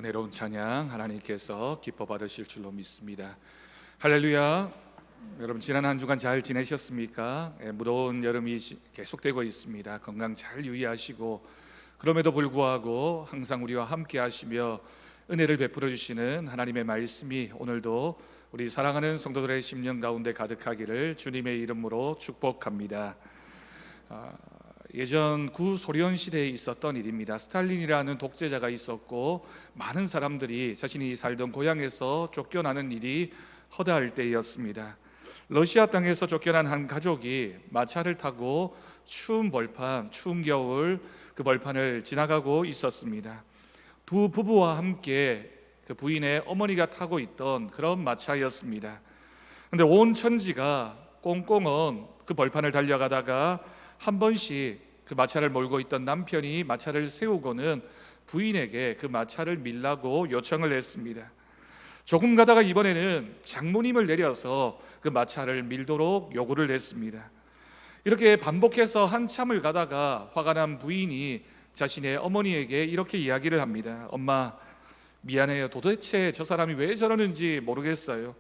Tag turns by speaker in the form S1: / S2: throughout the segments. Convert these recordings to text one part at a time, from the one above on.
S1: 은혜로운 찬양 하나님께서 기뻐 받으실 줄로 믿습니다. 할렐루야. 여러분 지난 한 주간 잘 지내셨습니까? 무더운 여름이 계속되고 있습니다. 건강 잘 유의하시고, 그럼에도 불구하고 항상 우리와 함께 하시며 은혜를 베풀어 주시는 하나님의 말씀이 오늘도 우리 사랑하는 성도들의 심령 가운데 가득하기를 주님의 이름으로 축복합니다. 예전 구소련 시대에 있었던 일입니다. 스탈린이라는 독재자가 있었고, 많은 사람들이 자신이 살던 고향에서 쫓겨나는 일이 허다할 때였습니다. 러시아 땅에서 쫓겨난 한 가족이 마차를 타고 추운 벌판, 추운 겨울 그 벌판을 지나가고 있었습니다. 두 부부와 함께 그 부인의 어머니가 타고 있던 그런 마차였습니다. 그런데 온 천지가 꽁꽁은 그 벌판을 달려가다가 한 번씩 그 마차를 몰고 있던 남편이 마차를 세우고는 부인에게 그 마차를 밀라고 요청을 했습니다. 조금 가다가 이번에는 장모님을 내려서 그 마차를 밀도록 요구를 했습니다. 이렇게 반복해서 한참을 가다가 화가 난 부인이 자신의 어머니에게 이렇게 이야기를 합니다. 엄마, 미안해요. 도대체 저 사람이 왜 저러는지 모르겠어요.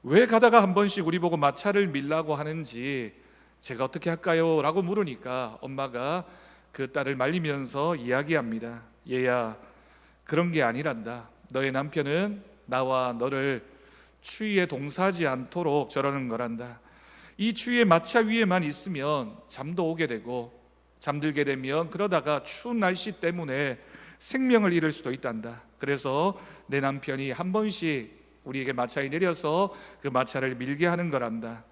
S1: 왜 가다가 한 번씩 우리 보고 마차를 밀라고 하는지 제가 어떻게 할까요? 라고 물으니까 엄마가 그 딸을 말리면서 이야기합니다. 얘야, 그런 게 아니란다. 너의 남편은 나와 너를 추위에 동사하지 않도록 저러는 거란다. 이 추위에 마차 위에만 있으면 잠도 오게 되고, 잠들게 되면 그러다가 추운 날씨 때문에 생명을 잃을 수도 있단다. 그래서 내 남편이 한 번씩 우리에게 마차에 내려서 그 마차를 밀게 하는 거란다.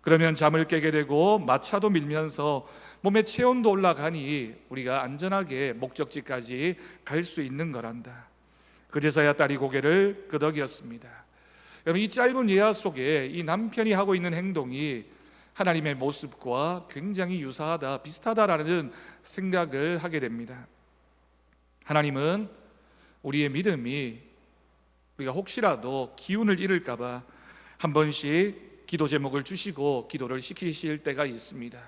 S1: 그러면 잠을 깨게 되고 마차도 밀면서 몸의 체온도 올라가니 우리가 안전하게 목적지까지 갈 수 있는 거란다. 그제서야 딸이 고개를 끄덕였습니다. 여러분, 이 짧은 예화 속에 이 남편이 하고 있는 행동이 하나님의 모습과 굉장히 유사하다, 비슷하다라는 생각을 하게 됩니다. 하나님은 우리의 믿음이 우리가 혹시라도 기운을 잃을까 봐 한 번씩 기도 제목을 주시고 기도를 시키실 때가 있습니다.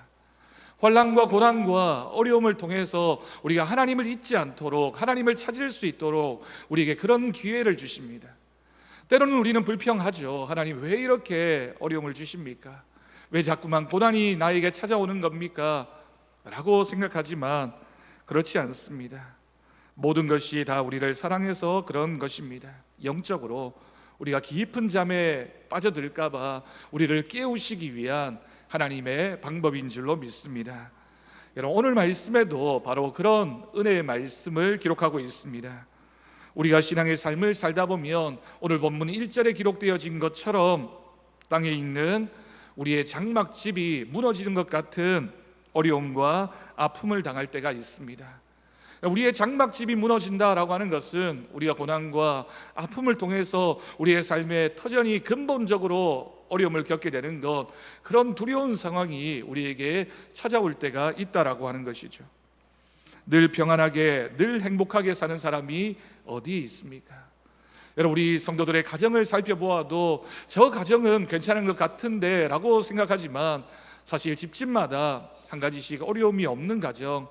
S1: 환난과 고난과 어려움을 통해서 우리가 하나님을 잊지 않도록, 하나님을 찾을 수 있도록 우리에게 그런 기회를 주십니다. 때로는 우리는 불평하죠. 하나님 왜 이렇게 어려움을 주십니까? 왜 자꾸만 고난이 나에게 찾아오는 겁니까? 라고 생각하지만 그렇지 않습니다. 모든 것이 다 우리를 사랑해서 그런 것입니다. 영적으로 우리가 깊은 잠에 빠져들까 봐 우리를 깨우시기 위한 하나님의 방법인 줄로 믿습니다. 여러분, 오늘 말씀에도 바로 그런 은혜의 말씀을 기록하고 있습니다. 우리가 신앙의 삶을 살다 보면 오늘 본문 1절에 기록되어진 것처럼 땅에 있는 우리의 장막집이 무너지는 것 같은 어려움과 아픔을 당할 때가 있습니다. 우리의 장막집이 무너진다라고 하는 것은 우리가 고난과 아픔을 통해서 우리의 삶에 터전이 근본적으로 어려움을 겪게 되는 것, 그런 두려운 상황이 우리에게 찾아올 때가 있다라고 하는 것이죠. 늘 평안하게, 늘 행복하게 사는 사람이 어디에 있습니까? 여러분, 우리 성도들의 가정을 살펴보아도 저 가정은 괜찮은 것 같은데 라고 생각하지만 사실 집집마다 한 가지씩 어려움이 없는 가정,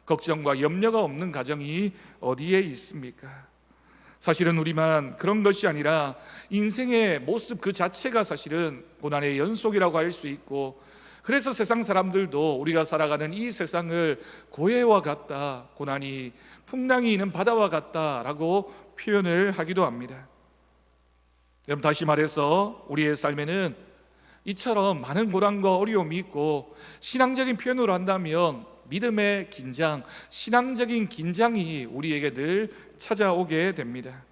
S1: 걱정과 염려가 없는 가정이 어디에 있습니까? 사실은 우리만 그런 것이 아니라 인생의 모습 그 자체가 사실은 고난의 연속이라고 할 수 있고, 그래서 세상 사람들도 우리가 살아가는 이 세상을 고해와 같다, 고난이 풍랑이 있는 바다와 같다라고 표현을 하기도 합니다. 여러분, 다시 말해서 우리의 삶에는 이처럼 많은 고난과 어려움이 있고, 신앙적인 표현으로 한다면 믿음의 긴장, 신앙적인 긴장이 우리에게 늘 찾아오게 됩니다.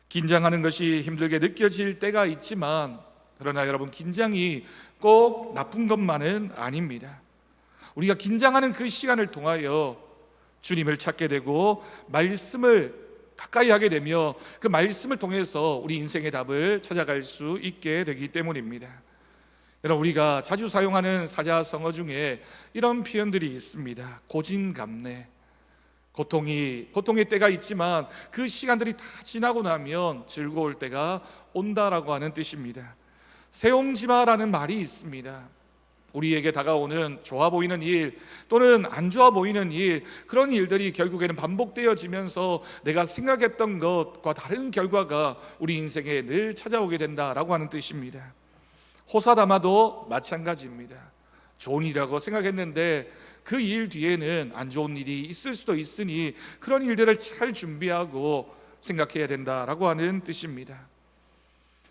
S1: 긴장하는 것이 힘들게 느껴질 때가 있지만, 그러나 여러분, 긴장이 꼭 나쁜 것만은 아닙니다. 우리가 긴장하는 그 시간을 통하여 주님을 찾게 되고 말씀을 가까이 하게 되며 그 말씀을 통해서 우리 인생의 답을 찾아갈 수 있게 되기 때문입니다. 여러분, 우리가 자주 사용하는 사자성어 중에 이런 표현들이 있습니다. 고진감래. 고통의 때가 있지만 그 시간들이 다 지나고 나면 즐거울 때가 온다라고 하는 뜻입니다. 세옹지마라는 말이 있습니다. 우리에게 다가오는 좋아 보이는 일 또는 안 좋아 보이는 일, 그런 일들이 결국에는 반복되어지면서 내가 생각했던 것과 다른 결과가 우리 인생에 늘 찾아오게 된다라고 하는 뜻입니다. 호사다마도 마찬가지입니다. 좋은 일이라고 생각했는데 그 일 뒤에는 안 좋은 일이 있을 수도 있으니 그런 일들을 잘 준비하고 생각해야 된다라고 하는 뜻입니다.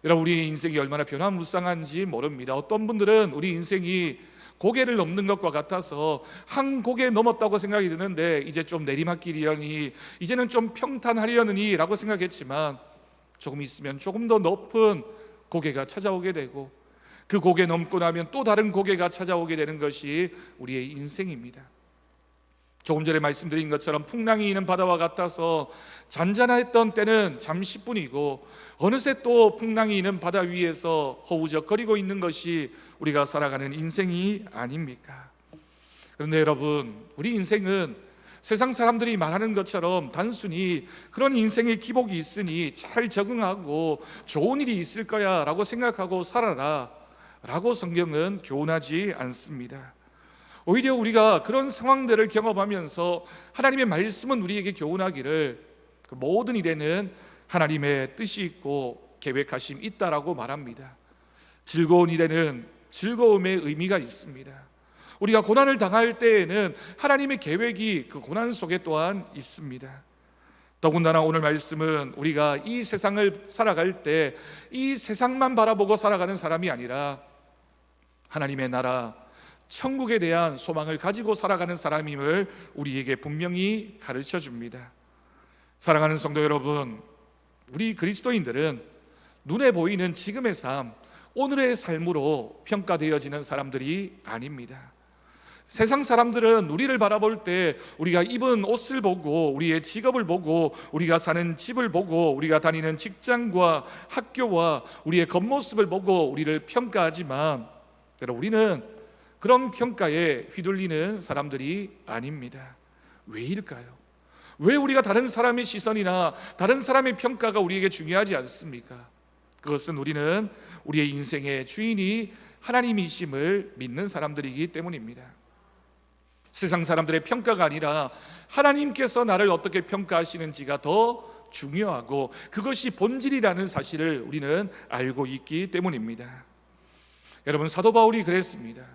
S1: 여러분, 우리 인생이 얼마나 변화무쌍한지 모릅니다. 어떤 분들은 우리 인생이 고개를 넘는 것과 같아서 한 고개 넘었다고 생각이 드는데 이제 좀 내리막길이려니, 이제는 좀 평탄하려니 라고 생각했지만 조금 있으면 조금 더 높은 고개가 찾아오게 되고, 그 고개 넘고 나면 또 다른 고개가 찾아오게 되는 것이 우리의 인생입니다. 조금 전에 말씀드린 것처럼 풍랑이 있는 바다와 같아서 잔잔했던 때는 잠시뿐이고 어느새 또 풍랑이 있는 바다 위에서 허우적거리고 있는 것이 우리가 살아가는 인생이 아닙니까? 그런데 여러분, 우리 인생은 세상 사람들이 말하는 것처럼 단순히 그런 인생의 기복이 있으니 잘 적응하고 좋은 일이 있을 거야 라고 생각하고 살아라 라고 성경은 교훈하지 않습니다. 오히려 우리가 그런 상황들을 경험하면서 하나님의 말씀은 우리에게 교훈하기를 그 모든 일에는 하나님의 뜻이 있고 계획하심이 있다라고 말합니다. 즐거운 일에는 즐거움의 의미가 있습니다. 우리가 고난을 당할 때에는 하나님의 계획이 그 고난 속에 또한 있습니다. 더군다나 오늘 말씀은 우리가 이 세상을 살아갈 때 이 세상만 바라보고 살아가는 사람이 아니라 하나님의 나라, 천국에 대한 소망을 가지고 살아가는 사람임을 우리에게 분명히 가르쳐 줍니다. 사랑하는 성도 여러분, 우리 그리스도인들은 눈에 보이는 지금의 삶, 오늘의 삶으로 평가되어지는 사람들이 아닙니다. 세상 사람들은 우리를 바라볼 때 우리가 입은 옷을 보고, 우리의 직업을 보고, 우리가 사는 집을 보고, 우리가 다니는 직장과 학교와 우리의 겉모습을 보고 우리를 평가하지만 우리는 그런 평가에 휘둘리는 사람들이 아닙니다. 왜일까요? 왜 우리가 다른 사람의 시선이나 다른 사람의 평가가 우리에게 중요하지 않습니까? 그것은 우리는 우리의 인생의 주인이 하나님이심을 믿는 사람들이기 때문입니다. 세상 사람들의 평가가 아니라 하나님께서 나를 어떻게 평가하시는지가 더 중요하고 그것이 본질이라는 사실을 우리는 알고 있기 때문입니다. 여러분, 사도 바울이 그랬습니다.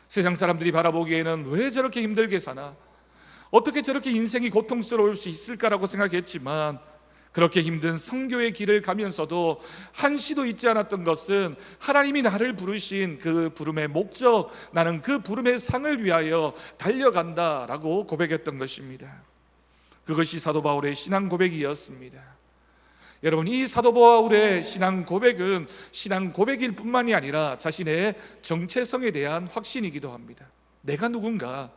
S1: 세상 사람들이 바라보기에는 왜 저렇게 힘들게 사나, 어떻게 저렇게 인생이 고통스러울 수 있을까라고 생각했지만 그렇게 힘든 선교의 길을 가면서도 한시도 잊지 않았던 것은 하나님이 나를 부르신 그 부름의 목적, 나는 그 부름의 상을 위하여 달려간다라고 고백했던 것입니다. 그것이 사도 바울의 신앙 고백이었습니다. 여러분, 이 사도 바울의 신앙 고백은 신앙 고백일 뿐만이 아니라 자신의 정체성에 대한 확신이기도 합니다. 내가 누군가,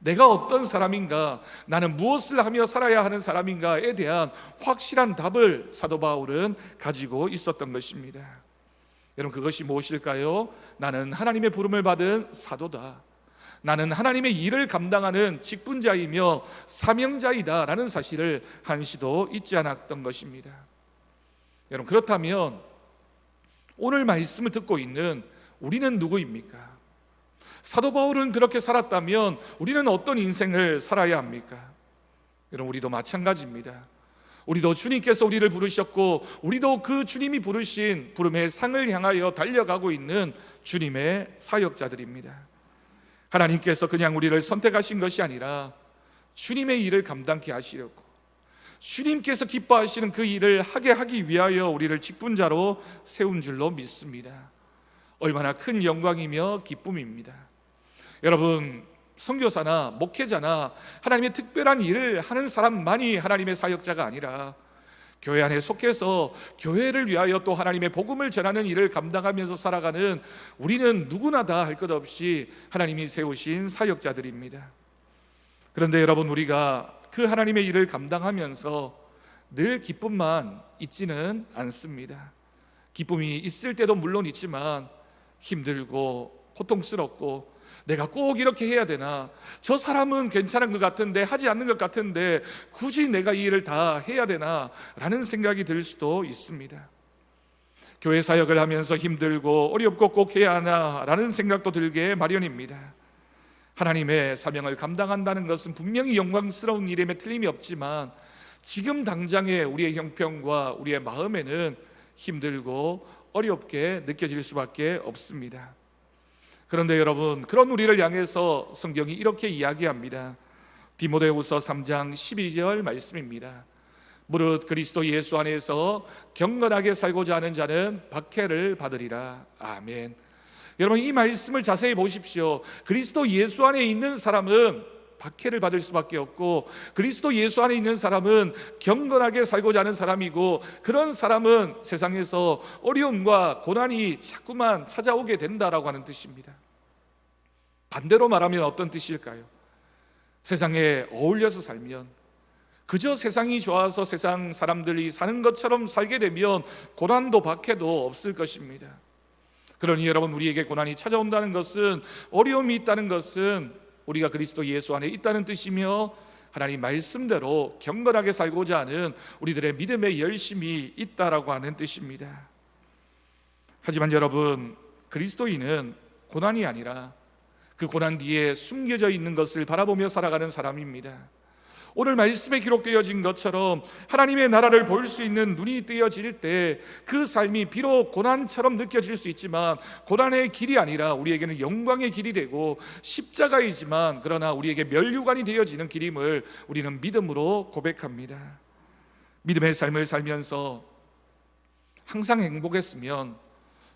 S1: 내가 어떤 사람인가, 나는 무엇을 하며 살아야 하는 사람인가에 대한 확실한 답을 사도 바울은 가지고 있었던 것입니다. 여러분, 그것이 무엇일까요? 나는 하나님의 부름을 받은 사도다, 나는 하나님의 일을 감당하는 직분자이며 사명자이다 라는 사실을 한시도 잊지 않았던 것입니다. 여러분, 그렇다면 오늘 말씀을 듣고 있는 우리는 누구입니까? 사도 바울은 그렇게 살았다면 우리는 어떤 인생을 살아야 합니까? 여러분, 우리도 마찬가지입니다. 우리도 주님께서 우리를 부르셨고 우리도 그 주님이 부르신 부름의 상을 향하여 달려가고 있는 주님의 사역자들입니다. 하나님께서 그냥 우리를 선택하신 것이 아니라 주님의 일을 감당케 하시려고, 주님께서 기뻐하시는 그 일을 하게 하기 위하여 우리를 직분자로 세운 줄로 믿습니다. 얼마나 큰 영광이며 기쁨입니다. 여러분, 선교사나 목회자나 하나님의 특별한 일을 하는 사람만이 하나님의 사역자가 아니라 교회 안에 속해서 교회를 위하여 또 하나님의 복음을 전하는 일을 감당하면서 살아가는 우리는 누구나 다 할 것 없이 하나님이 세우신 사역자들입니다. 그런데 여러분, 우리가 그 하나님의 일을 감당하면서 늘 기쁨만 있지는 않습니다. 기쁨이 있을 때도 물론 있지만 힘들고 고통스럽고, 내가 꼭 이렇게 해야 되나, 저 사람은 괜찮은 것 같은데 하지 않는 것 같은데 굳이 내가 이 일을 다 해야 되나 라는 생각이 들 수도 있습니다. 교회 사역을 하면서 힘들고 어렵고 꼭 해야 하나라는 생각도 들게 마련입니다. 하나님의 사명을 감당한다는 것은 분명히 영광스러운 일임에 틀림이 없지만 지금 당장의 우리의 형편과 우리의 마음에는 힘들고 어렵게 느껴질 수밖에 없습니다. 그런데 여러분, 그런 우리를 향해서 성경이 이렇게 이야기합니다. 디모데후서 3장 12절 말씀입니다. 무릇 그리스도 예수 안에서 경건하게 살고자 하는 자는 박해를 받으리라. 아멘. 여러분, 이 말씀을 자세히 보십시오. 그리스도 예수 안에 있는 사람은 박해를 받을 수밖에 없고, 그리스도 예수 안에 있는 사람은 경건하게 살고자 하는 사람이고, 그런 사람은 세상에서 어려움과 고난이 자꾸만 찾아오게 된다라고 하는 뜻입니다. 반대로 말하면 어떤 뜻일까요? 세상에 어울려서 살면, 그저 세상이 좋아서 세상 사람들이 사는 것처럼 살게 되면 고난도 박해도 없을 것입니다. 그러니 여러분, 우리에게 고난이 찾아온다는 것은, 어려움이 있다는 것은 우리가 그리스도 예수 안에 있다는 뜻이며, 하나님 말씀대로 경건하게 살고자 하는 우리들의 믿음의 열심이 있다라고 하는 뜻입니다. 하지만 여러분, 그리스도인은 고난이 아니라 그 고난 뒤에 숨겨져 있는 것을 바라보며 살아가는 사람입니다. 오늘 말씀에 기록되어진 것처럼 하나님의 나라를 볼 수 있는 눈이 뜨여질 때 그 삶이 비록 고난처럼 느껴질 수 있지만 고난의 길이 아니라 우리에게는 영광의 길이 되고, 십자가이지만 그러나 우리에게 면류관이 되어지는 길임을 우리는 믿음으로 고백합니다. 믿음의 삶을 살면서 항상 행복했으면,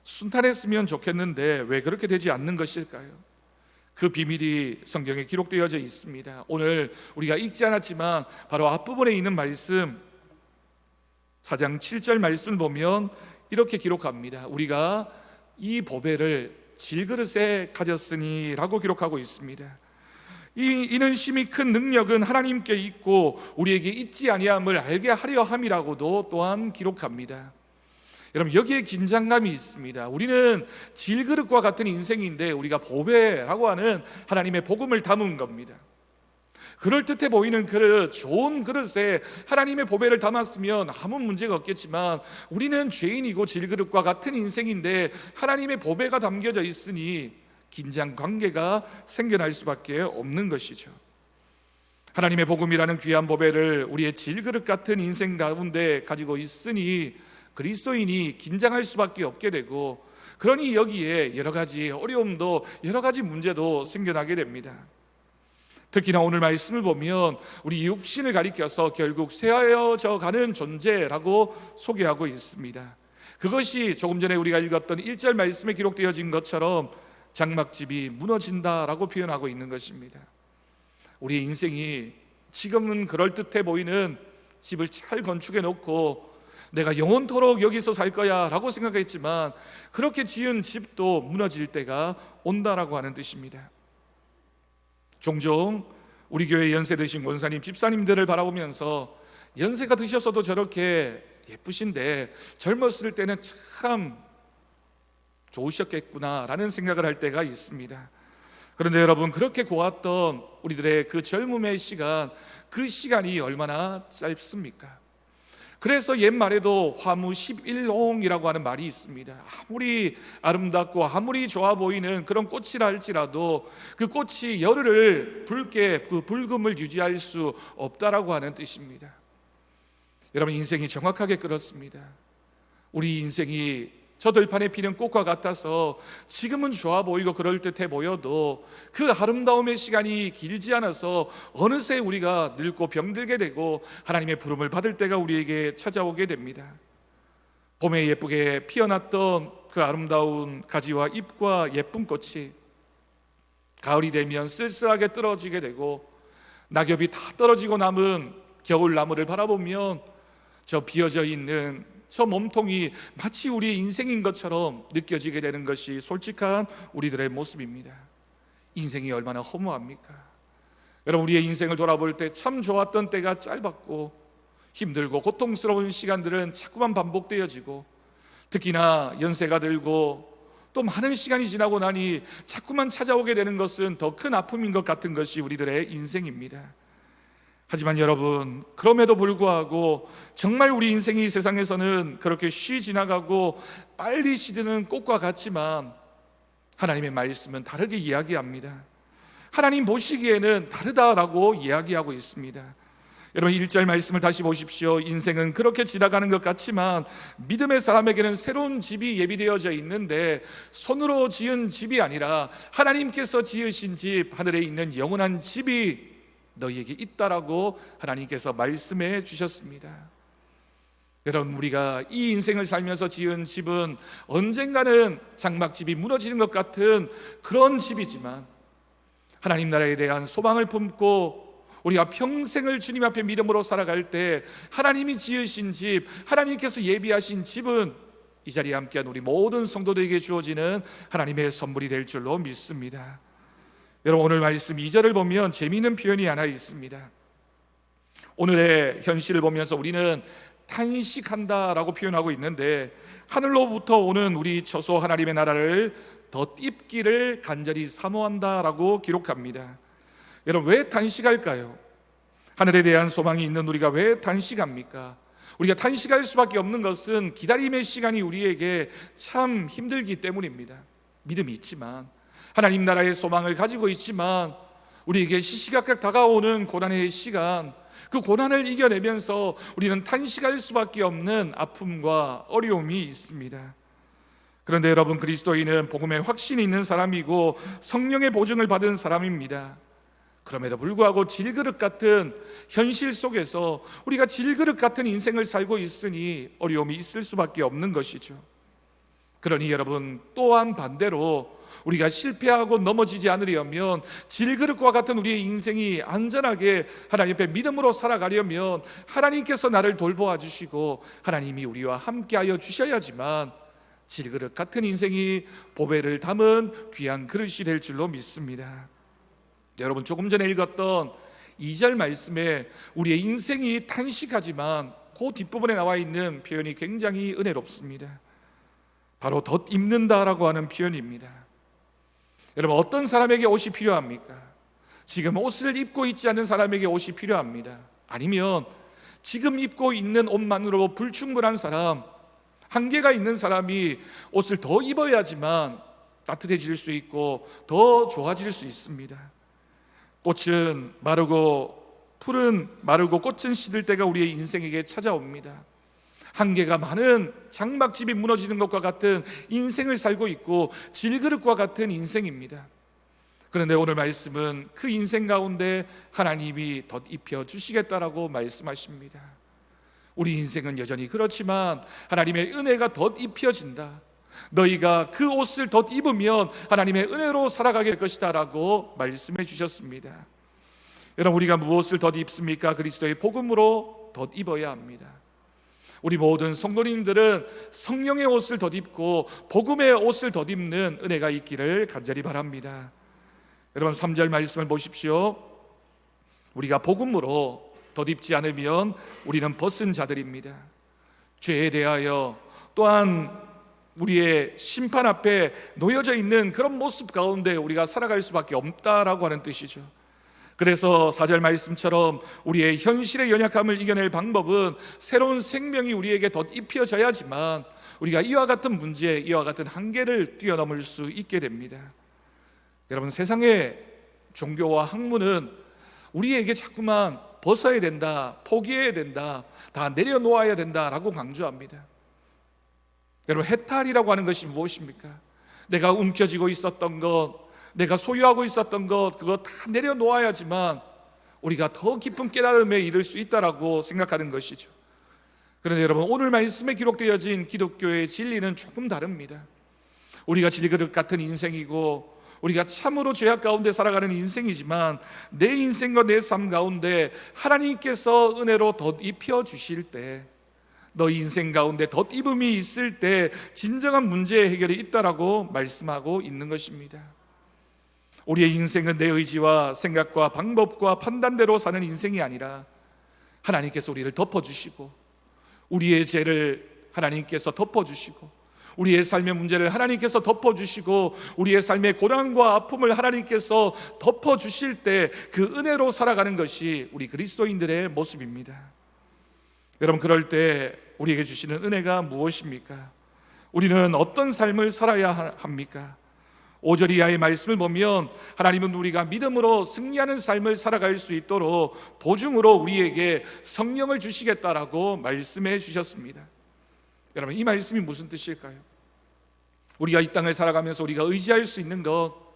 S1: 순탄했으면 좋겠는데 왜 그렇게 되지 않는 것일까요? 그 비밀이 성경에 기록되어져 있습니다. 오늘 우리가 읽지 않았지만 바로 앞부분에 있는 말씀, 4장 7절 말씀 보면 이렇게 기록합니다. 우리가 이 보배를 질그릇에 가졌으니 라고 기록하고 있습니다. 이는 심히 큰 능력은 하나님께 있고 우리에게 있지 아니함을 알게 하려 함이라고도 또한 기록합니다. 여러분, 여기에 긴장감이 있습니다. 우리는 질그릇과 같은 인생인데 우리가 보배라고 하는 하나님의 복음을 담은 겁니다. 그럴듯해 보이는 그릇, 좋은 그릇에 하나님의 보배를 담았으면 아무 문제가 없겠지만 우리는 죄인이고 질그릇과 같은 인생인데 하나님의 보배가 담겨져 있으니 긴장 관계가 생겨날 수밖에 없는 것이죠. 하나님의 복음이라는 귀한 보배를 우리의 질그릇 같은 인생 가운데 가지고 있으니 그리스도인이 긴장할 수밖에 없게 되고, 그러니 여기에 여러 가지 어려움도 여러 가지 문제도 생겨나게 됩니다. 특히나 오늘 말씀을 보면 우리 육신을 가리켜서 결국 쇠하여져 가는 존재라고 소개하고 있습니다. 그것이 조금 전에 우리가 읽었던 1절 말씀에 기록되어진 것처럼 장막집이 무너진다라고 표현하고 있는 것입니다. 우리의 인생이 지금은 그럴듯해 보이는 집을 잘 건축해 놓고 내가 영원토록 여기서 살 거야 라고 생각했지만 그렇게 지은 집도 무너질 때가 온다라고 하는 뜻입니다. 종종 우리 교회 연세 드신 권사님, 집사님들을 바라보면서 연세가 드셨어도 저렇게 예쁘신데 젊었을 때는 참 좋으셨겠구나 라는 생각을 할 때가 있습니다. 그런데 여러분, 그렇게 고왔던 우리들의 그 젊음의 시간, 그 시간이 얼마나 짧습니까? 그래서 옛말에도 화무 11홍이라고 하는 말이 있습니다. 아무리 아름답고 아무리 좋아 보이는 그런 꽃이라 할지라도 그 꽃이 열흘을 붉게 그 붉음을 유지할 수 없다라고 하는 뜻입니다. 여러분, 인생이 정확하게 그렇습니다. 우리 인생이 저 들판에 피는 꽃과 같아서 지금은 좋아 보이고 그럴듯해 보여도 그 아름다움의 시간이 길지 않아서 어느새 우리가 늙고 병들게 되고 하나님의 부름을 받을 때가 우리에게 찾아오게 됩니다. 봄에 예쁘게 피어났던 그 아름다운 가지와 잎과 예쁜 꽃이 가을이 되면 쓸쓸하게 떨어지게 되고, 낙엽이 다 떨어지고 남은 겨울나무를 바라보면 저 비어져 있는 저 몸통이 마치 우리의 인생인 것처럼 느껴지게 되는 것이 솔직한 우리들의 모습입니다. 인생이 얼마나 허무합니까? 여러분, 우리의 인생을 돌아볼 때 참 좋았던 때가 짧았고 힘들고 고통스러운 시간들은 자꾸만 반복되어지고, 특히나 연세가 들고 또 많은 시간이 지나고 나니 자꾸만 찾아오게 되는 것은 더 큰 아픔인 것 같은 것이 우리들의 인생입니다. 하지만 여러분, 그럼에도 불구하고 정말 우리 인생이 이 세상에서는 그렇게 쉬 지나가고 빨리 시드는 꽃과 같지만 하나님의 말씀은 다르게 이야기합니다. 하나님 보시기에는 다르다라고 이야기하고 있습니다. 여러분, 1절 말씀을 다시 보십시오. 인생은 그렇게 지나가는 것 같지만 믿음의 사람에게는 새로운 집이 예비되어져 있는데 손으로 지은 집이 아니라 하나님께서 지으신 집, 하늘에 있는 영원한 집이 너희에게 있다라고 하나님께서 말씀해 주셨습니다. 여러분, 우리가 이 인생을 살면서 지은 집은 언젠가는 장막집이 무너지는 것 같은 그런 집이지만 하나님 나라에 대한 소망을 품고 우리가 평생을 주님 앞에 믿음으로 살아갈 때 하나님이 지으신 집, 하나님께서 예비하신 집은 이 자리에 함께한 우리 모든 성도들에게 주어지는 하나님의 선물이 될 줄로 믿습니다. 여러분, 오늘 말씀 2절을 보면 재미있는 표현이 하나 있습니다. 오늘의 현실을 보면서 우리는 탄식한다라고 표현하고 있는데 하늘로부터 오는 우리 처소 하나님의 나라를 덧입기를 간절히 사모한다라고 기록합니다. 여러분, 왜 탄식할까요? 하늘에 대한 소망이 있는 우리가 왜 탄식합니까? 우리가 탄식할 수밖에 없는 것은 기다림의 시간이 우리에게 참 힘들기 때문입니다. 믿음이 있지만, 하나님 나라의 소망을 가지고 있지만 우리에게 시시각각 다가오는 고난의 시간, 그 고난을 이겨내면서 우리는 탄식할 수밖에 없는 아픔과 어려움이 있습니다. 그런데 여러분, 그리스도인은 복음에 확신이 있는 사람이고 성령의 보증을 받은 사람입니다. 그럼에도 불구하고 질그릇 같은 현실 속에서 우리가 질그릇 같은 인생을 살고 있으니 어려움이 있을 수밖에 없는 것이죠. 그러니 여러분, 또한 반대로 우리가 실패하고 넘어지지 않으려면, 질그릇과 같은 우리의 인생이 안전하게 하나님 앞에 믿음으로 살아가려면 하나님께서 나를 돌보아 주시고 하나님이 우리와 함께하여 주셔야지만 질그릇 같은 인생이 보배를 담은 귀한 그릇이 될 줄로 믿습니다. 여러분, 조금 전에 읽었던 2절 말씀에 우리의 인생이 탄식하지만 그 뒷부분에 나와 있는 표현이 굉장히 은혜롭습니다. 바로 덧입는다라고 하는 표현입니다. 여러분, 어떤 사람에게 옷이 필요합니까? 지금 옷을 입고 있지 않은 사람에게 옷이 필요합니다. 아니면 지금 입고 있는 옷만으로 불충분한 사람, 한계가 있는 사람이 옷을 더 입어야지만 따뜻해질 수 있고 더 좋아질 수 있습니다. 꽃은 마르고, 풀은 마르고 꽃은 시들 때가 우리의 인생에게 찾아옵니다. 한계가 많은 장막집이 무너지는 것과 같은 인생을 살고 있고 질그릇과 같은 인생입니다. 그런데 오늘 말씀은 그 인생 가운데 하나님이 덧입혀 주시겠다라고 말씀하십니다. 우리 인생은 여전히 그렇지만 하나님의 은혜가 덧입혀진다. 너희가 그 옷을 덧입으면 하나님의 은혜로 살아가게 될 것이다 라고 말씀해 주셨습니다. 여러분, 우리가 무엇을 덧입습니까? 그리스도의 복음으로 덧입어야 합니다. 우리 모든 성도님들은 성령의 옷을 덧입고 복음의 옷을 덧입는 은혜가 있기를 간절히 바랍니다. 여러분, 3절 말씀을 보십시오. 우리가 복음으로 덧입지 않으면 우리는 벗은 자들입니다. 죄에 대하여 또한 우리의 심판 앞에 놓여져 있는 그런 모습 가운데 우리가 살아갈 수밖에 없다라고 하는 뜻이죠. 그래서 4절 말씀처럼 우리의 현실의 연약함을 이겨낼 방법은 새로운 생명이 우리에게 덧입혀져야지만 우리가 이와 같은 문제, 이와 같은 한계를 뛰어넘을 수 있게 됩니다. 여러분, 세상의 종교와 학문은 우리에게 자꾸만 벗어야 된다, 포기해야 된다, 다 내려놓아야 된다라고 강조합니다. 여러분, 해탈이라고 하는 것이 무엇입니까? 내가 움켜쥐고 있었던 것, 내가 소유하고 있었던 것, 그거 다 내려놓아야지만 우리가 더 깊은 깨달음에 이를 수 있다라고 생각하는 것이죠. 그런데 여러분, 오늘 말씀에 기록되어진 기독교의 진리는 조금 다릅니다. 우리가 질그릇 같은 인생이고 우리가 참으로 죄악 가운데 살아가는 인생이지만 내 인생과 내 삶 가운데 하나님께서 은혜로 덧입혀 주실 때, 너 인생 가운데 덧입음이 있을 때 진정한 문제 해결이 있다라고 말씀하고 있는 것입니다. 우리의 인생은 내 의지와 생각과 방법과 판단대로 사는 인생이 아니라 하나님께서 우리를 덮어주시고 우리의 죄를 하나님께서 덮어주시고 우리의 삶의 문제를 하나님께서 덮어주시고 우리의 삶의 고난과 아픔을 하나님께서 덮어주실 때 그 은혜로 살아가는 것이 우리 그리스도인들의 모습입니다. 여러분, 그럴 때 우리에게 주시는 은혜가 무엇입니까? 우리는 어떤 삶을 살아야 합니까? 5절 이하의 말씀을 보면 하나님은 우리가 믿음으로 승리하는 삶을 살아갈 수 있도록 보증으로 우리에게 성령을 주시겠다라고 말씀해 주셨습니다. 여러분, 이 말씀이 무슨 뜻일까요? 우리가 이 땅을 살아가면서 우리가 의지할 수 있는 것,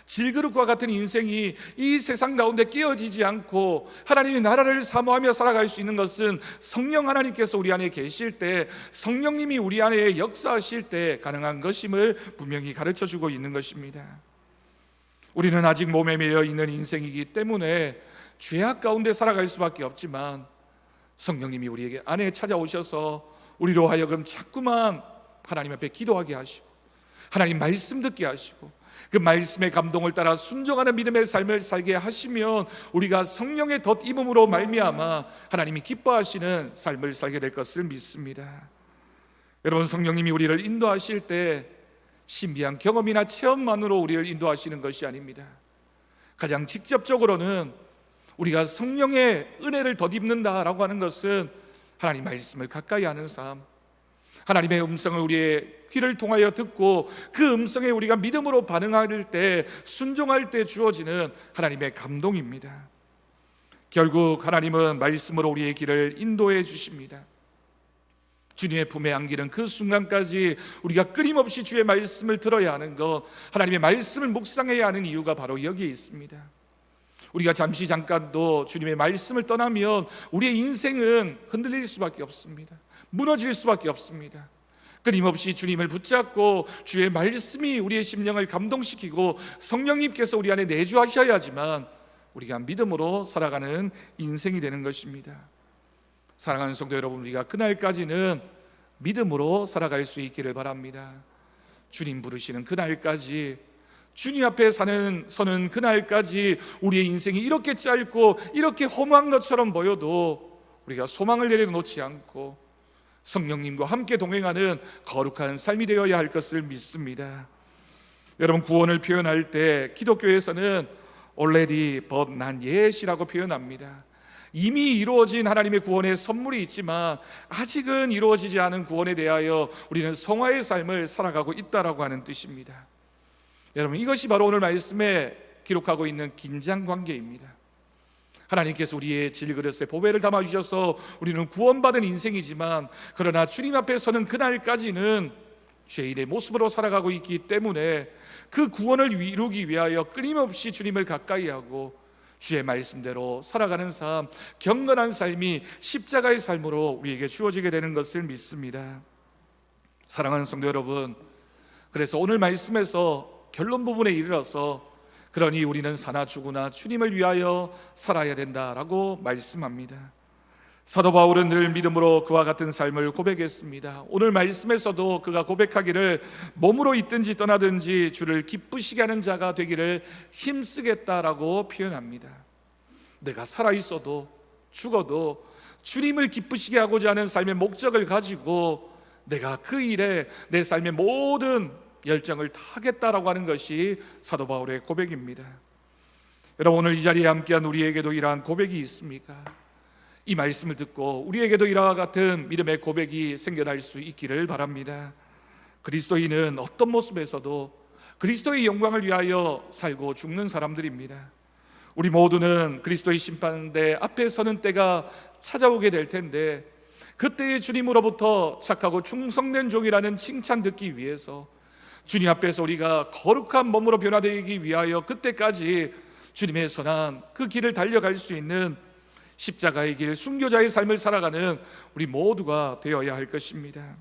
S1: 질그릇과 같은 인생이 이 세상 가운데 깨어지지 않고 하나님의 나라를 사모하며 살아갈 수 있는 것은 성령 하나님께서 우리 안에 계실 때, 성령님이 우리 안에 역사하실 때 가능한 것임을 분명히 가르쳐주고 있는 것입니다. 우리는 아직 몸에 매여 있는 인생이기 때문에 죄악 가운데 살아갈 수밖에 없지만 성령님이 우리에게 안에 찾아오셔서 우리로 하여금 자꾸만 하나님 앞에 기도하게 하시고 하나님 말씀 듣게 하시고 그 말씀의 감동을 따라 순종하는 믿음의 삶을 살게 하시면 우리가 성령의 덧입음으로 말미암아 하나님이 기뻐하시는 삶을 살게 될 것을 믿습니다. 여러분, 성령님이 우리를 인도하실 때 신비한 경험이나 체험만으로 우리를 인도하시는 것이 아닙니다. 가장 직접적으로는 우리가 성령의 은혜를 덧입는다라고 하는 것은 하나님 말씀을 가까이 하는 삶, 하나님의 음성을 우리의 귀를 통하여 듣고 그 음성에 우리가 믿음으로 반응할 때, 순종할 때 주어지는 하나님의 감동입니다. 결국 하나님은 말씀으로 우리의 길을 인도해 주십니다. 주님의 품에 안기는 그 순간까지 우리가 끊임없이 주의 말씀을 들어야 하는 것, 하나님의 말씀을 묵상해야 하는 이유가 바로 여기에 있습니다. 우리가 잠깐도 주님의 말씀을 떠나면 우리의 인생은 흔들릴 수밖에 없습니다. 무너질 수밖에 없습니다. 끊임없이 주님을 붙잡고 주의 말씀이 우리의 심령을 감동시키고 성령님께서 우리 안에 내주하셔야지만 우리가 믿음으로 살아가는 인생이 되는 것입니다. 사랑하는 성도 여러분, 우리가 그날까지는 믿음으로 살아갈 수 있기를 바랍니다. 주님 부르시는 그날까지, 주님 앞에 서는 그날까지 우리의 인생이 이렇게 짧고 이렇게 허무한 것처럼 보여도 우리가 소망을 내려놓지 않고 성령님과 함께 동행하는 거룩한 삶이 되어야 할 것을 믿습니다. 여러분, 구원을 표현할 때 기독교에서는 already but not yet이라고 표현합니다. 이미 이루어진 하나님의 구원의 선물이 있지만 아직은 이루어지지 않은 구원에 대하여 우리는 성화의 삶을 살아가고 있다라고 하는 뜻입니다. 여러분, 이것이 바로 오늘 말씀에 기록하고 있는 긴장관계입니다. 하나님께서 우리의 질그릇에 보배를 담아주셔서 우리는 구원받은 인생이지만, 그러나 주님 앞에 서는 그날까지는 죄인의 모습으로 살아가고 있기 때문에 그 구원을 이루기 위하여 끊임없이 주님을 가까이 하고 주의 말씀대로 살아가는 삶, 경건한 삶이 십자가의 삶으로 우리에게 주어지게 되는 것을 믿습니다. 사랑하는 성도 여러분, 그래서 오늘 말씀에서 결론 부분에 이르러서 그러니 우리는 사나 죽으나 주님을 위하여 살아야 된다라고 말씀합니다. 사도 바울은 늘 믿음으로 그와 같은 삶을 고백했습니다. 오늘 말씀에서도 그가 고백하기를 몸으로 있든지 떠나든지 주를 기쁘시게 하는 자가 되기를 힘쓰겠다라고 표현합니다. 내가 살아있어도 죽어도 주님을 기쁘시게 하고자 하는 삶의 목적을 가지고 내가 그 일에 내 삶의 모든 열정을 다하겠다라고 하는 것이 사도 바울의 고백입니다. 여러분, 오늘 이 자리에 함께한 우리에게도 이러한 고백이 있습니까? 이 말씀을 듣고 우리에게도 이와 같은 믿음의 고백이 생겨날 수 있기를 바랍니다. 그리스도인은 어떤 모습에서도 그리스도의 영광을 위하여 살고 죽는 사람들입니다. 우리 모두는 그리스도의 심판대 앞에 서는 때가 찾아오게 될 텐데, 그때의 주님으로부터 착하고 충성된 종이라는 칭찬 듣기 위해서 주님 앞에서 우리가 거룩한 몸으로 변화되기 위하여 그때까지 주님의 선한 그 길을 달려갈 수 있는 십자가의 길, 순교자의 삶을 살아가는 우리 모두가 되어야 할 것입니다.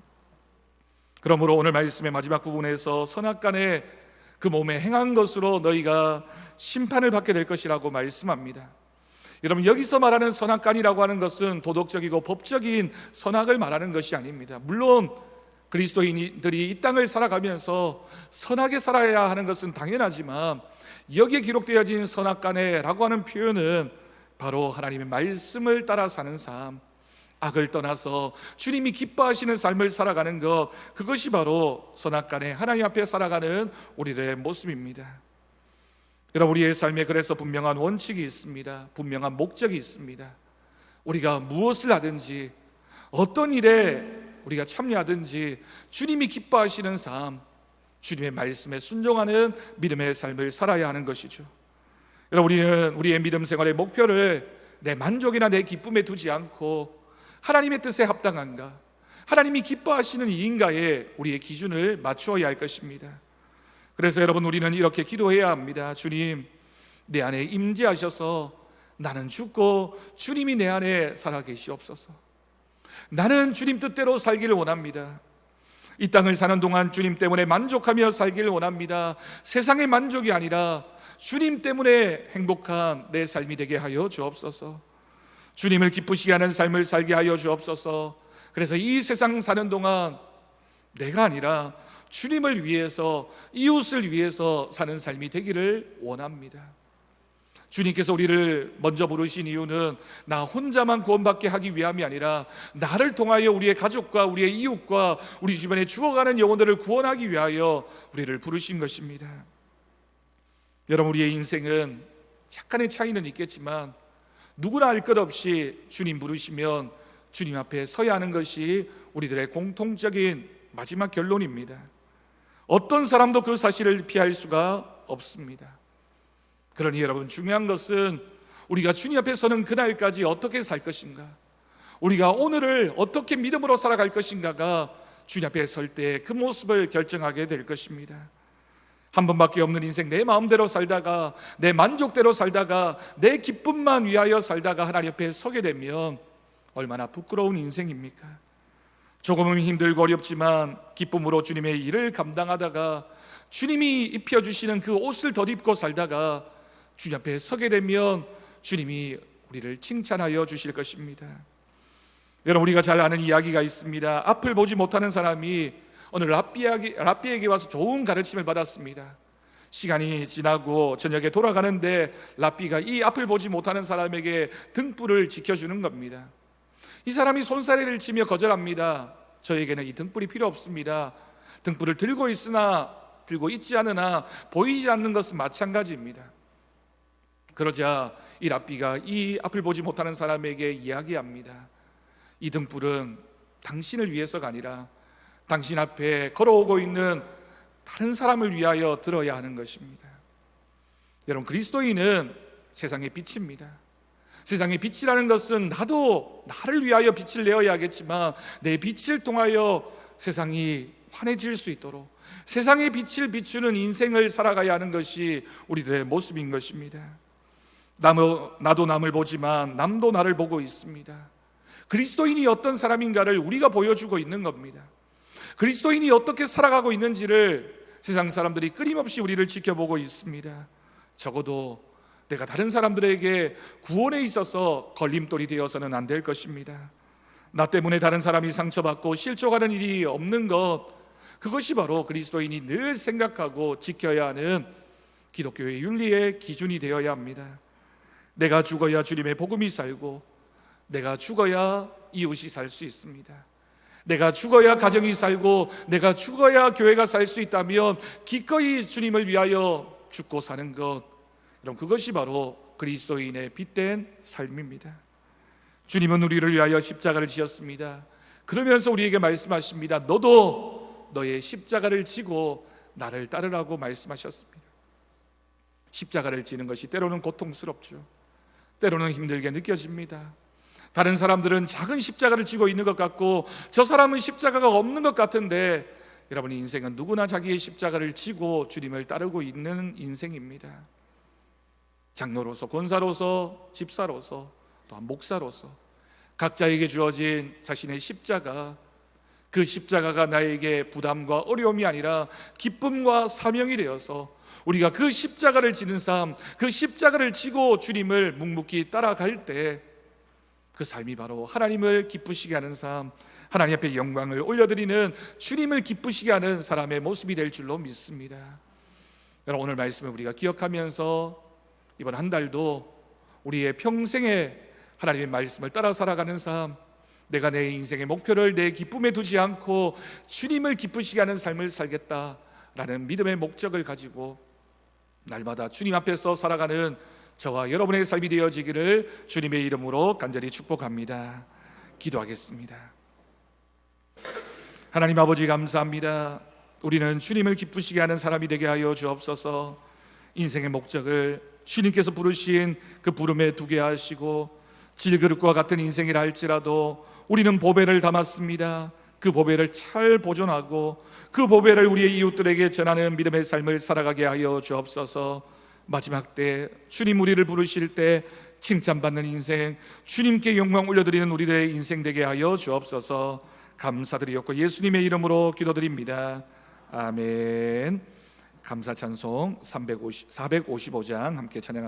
S1: 그러므로 오늘 말씀의 마지막 부분에서 선악간에 그 몸에 행한 것으로 너희가 심판을 받게 될 것이라고 말씀합니다. 여러분, 여기서 말하는 선악간이라고 하는 것은 도덕적이고 법적인 선악을 말하는 것이 아닙니다. 물론 그리스도인들이 이 땅을 살아가면서 선하게 살아야 하는 것은 당연하지만, 여기에 기록되어진 선악간에라고 하는 표현은 바로 하나님의 말씀을 따라 사는 삶, 악을 떠나서 주님이 기뻐하시는 삶을 살아가는 것, 그것이 바로 선악간에 하나님 앞에 살아가는 우리들의 모습입니다. 여러분, 우리의 삶에 그래서 분명한 원칙이 있습니다. 분명한 목적이 있습니다. 우리가 무엇을 하든지, 어떤 일에 우리가 참여하든지 주님이 기뻐하시는 삶, 주님의 말씀에 순종하는 믿음의 삶을 살아야 하는 것이죠. 여러분, 우리는 우리의 믿음 생활의 목표를 내 만족이나 내 기쁨에 두지 않고 하나님의 뜻에 합당한가, 하나님이 기뻐하시는 이인가에 우리의 기준을 맞추어야 할 것입니다. 그래서 여러분, 우리는 이렇게 기도해야 합니다. 주님, 내 안에 임재하셔서 나는 죽고 주님이 내 안에 살아계시옵소서. 나는 주님 뜻대로 살기를 원합니다. 이 땅을 사는 동안 주님 때문에 만족하며 살기를 원합니다. 세상의 만족이 아니라 주님 때문에 행복한 내 삶이 되게 하여 주옵소서. 주님을 기쁘시게 하는 삶을 살게 하여 주옵소서. 그래서 이 세상 사는 동안 내가 아니라 주님을 위해서, 이웃을 위해서 사는 삶이 되기를 원합니다. 주님께서 우리를 먼저 부르신 이유는 나 혼자만 구원받게 하기 위함이 아니라 나를 통하여 우리의 가족과 우리의 이웃과 우리 주변에 죽어가는 영혼들을 구원하기 위하여 우리를 부르신 것입니다. 여러분, 우리의 인생은 약간의 차이는 있겠지만 누구나 알 것 없이 주님 부르시면 주님 앞에 서야 하는 것이 우리들의 공통적인 마지막 결론입니다. 어떤 사람도 그 사실을 피할 수가 없습니다. 그러니 여러분, 중요한 것은 우리가 주님 앞에 서는 그날까지 어떻게 살 것인가, 우리가 오늘을 어떻게 믿음으로 살아갈 것인가가 주님 앞에 설 때 그 모습을 결정하게 될 것입니다. 한 번밖에 없는 인생, 내 마음대로 살다가, 내 만족대로 살다가, 내 기쁨만 위하여 살다가 하나님 앞에 서게 되면 얼마나 부끄러운 인생입니까? 조금은 힘들고 어렵지만 기쁨으로 주님의 일을 감당하다가 주님이 입혀주시는 그 옷을 덧입고 살다가 주님 앞에 서게 되면 주님이 우리를 칭찬하여 주실 것입니다. 여러분, 우리가 잘 아는 이야기가 있습니다. 앞을 보지 못하는 사람이 오늘 랍비에게 와서 좋은 가르침을 받았습니다. 시간이 지나고 저녁에 돌아가는데 랍비가 이 앞을 보지 못하는 사람에게 등불을 지켜주는 겁니다. 이 사람이 손사래를 치며 거절합니다. 저에게는 이 등불이 필요 없습니다. 등불을 들고 있으나 들고 있지 않으나 보이지 않는 것은 마찬가지입니다. 그러자 이 랍비가 이 앞을 보지 못하는 사람에게 이야기합니다. 이 등불은 당신을 위해서가 아니라 당신 앞에 걸어오고 있는 다른 사람을 위하여 들어야 하는 것입니다. 여러분, 그리스도인은 세상의 빛입니다. 세상의 빛이라는 것은 나도 나를 위하여 빛을 내어야겠지만 내 빛을 통하여 세상이 환해질 수 있도록 세상의 빛을 비추는 인생을 살아가야 하는 것이 우리들의 모습인 것입니다. 나도 남을 보지만 남도 나를 보고 있습니다. 그리스도인이 어떤 사람인가를 우리가 보여주고 있는 겁니다. 그리스도인이 어떻게 살아가고 있는지를 세상 사람들이 끊임없이 우리를 지켜보고 있습니다. 적어도 내가 다른 사람들에게 구원에 있어서 걸림돌이 되어서는 안 될 것입니다. 나 때문에 다른 사람이 상처받고 실족하는 일이 없는 것, 그것이 바로 그리스도인이 늘 생각하고 지켜야 하는 기독교의 윤리의 기준이 되어야 합니다. 내가 죽어야 주님의 복음이 살고, 내가 죽어야 이웃이 살 수 있습니다. 내가 죽어야 가정이 살고, 내가 죽어야 교회가 살 수 있다면 기꺼이 주님을 위하여 죽고 사는 것, 그럼 그것이 바로 그리스도인의 빛된 삶입니다. 주님은 우리를 위하여 십자가를 지었습니다. 그러면서 우리에게 말씀하십니다. 너도 너의 십자가를 지고 나를 따르라고 말씀하셨습니다. 십자가를 지는 것이 때로는 고통스럽죠. 때로는 힘들게 느껴집니다. 다른 사람들은 작은 십자가를 지고 있는 것 같고 저 사람은 십자가가 없는 것 같은데, 여러분의 인생은 누구나 자기의 십자가를 지고 주님을 따르고 있는 인생입니다. 장로로서, 권사로서, 집사로서, 또한 목사로서 각자에게 주어진 자신의 십자가, 그 십자가가 나에게 부담과 어려움이 아니라 기쁨과 사명이 되어서 우리가 그 십자가를 지는 삶, 그 십자가를 지고 주님을 묵묵히 따라갈 때 그 삶이 바로 하나님을 기쁘시게 하는 삶, 하나님 앞에 영광을 올려드리는, 주님을 기쁘시게 하는 사람의 모습이 될 줄로 믿습니다. 여러분, 오늘 말씀을 우리가 기억하면서 이번 한 달도 우리의 평생에 하나님의 말씀을 따라 살아가는 삶, 내가 내 인생의 목표를 내 기쁨에 두지 않고 주님을 기쁘시게 하는 삶을 살겠다라는 믿음의 목적을 가지고 날마다 주님 앞에서 살아가는 저와 여러분의 삶이 되어지기를 주님의 이름으로 간절히 축복합니다. 기도하겠습니다. 하나님 아버지, 감사합니다. 우리는 주님을 기쁘시게 하는 사람이 되게 하여 주옵소서. 인생의 목적을 주님께서 부르신 그 부름에 두게 하시고, 질그릇과 같은 인생이라 할지라도 우리는 보배를 담았습니다. 그 보배를 잘 보존하고 그 보배를 우리의 이웃들에게 전하는 믿음의 삶을 살아가게 하여 주옵소서. 마지막 때 주님 우리를 부르실 때 칭찬받는 인생, 주님께 영광 올려드리는 우리들의 인생 되게 하여 주옵소서. 감사드리옵고 예수님의 이름으로 기도드립니다. 아멘. 감사 찬송 455장 함께 찬양하겠습니다.